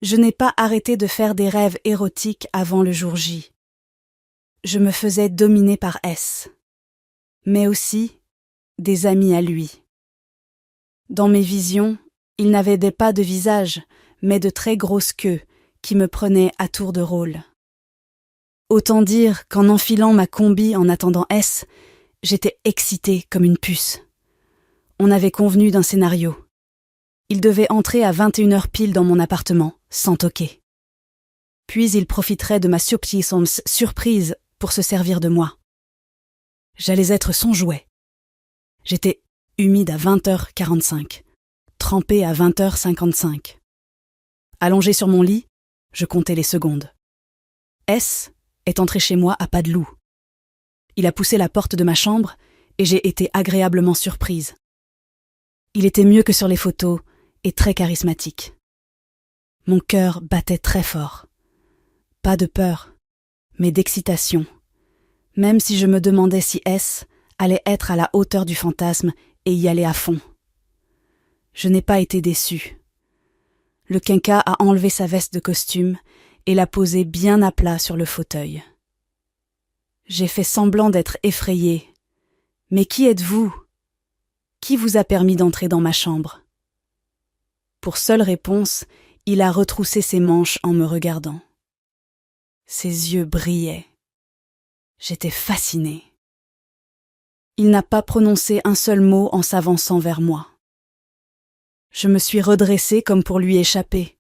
Je n'ai pas arrêté de faire des rêves érotiques avant le jour J. Je me faisais dominer par S, mais aussi des amis à lui. Dans mes visions, il n'avait pas de visage, mais de très grosses queues qui me prenaient à tour de rôle. Autant dire qu'en enfilant ma combi en attendant S, j'étais excitée comme une puce. On avait convenu d'un scénario. Il devait entrer à 21h pile dans mon appartement, sans toquer. Puis il profiterait de ma surprise pour se servir de moi. J'allais être son jouet. J'étais humide à 20h45, trempée à 20h55. Allongée sur mon lit, je comptais les secondes. S est entré chez moi à pas de loup. Il a poussé la porte de ma chambre et j'ai été agréablement surprise. Il était mieux que sur les photos et très charismatique. Mon cœur battait très fort. Pas de peur, mais d'excitation, même si je me demandais si S allait être à la hauteur du fantasme et y aller à fond. Je n'ai pas été déçue. Le quinca a enlevé sa veste de costume et l'a posée bien à plat sur le fauteuil. J'ai fait semblant d'être effrayée. Mais qui êtes-vous ? Qui vous a permis d'entrer dans ma chambre ? Pour seule réponse, il a retroussé ses manches en me regardant. Ses yeux brillaient. J'étais fascinée. Il n'a pas prononcé un seul mot en s'avançant vers moi. Je me suis redressée comme pour lui échapper.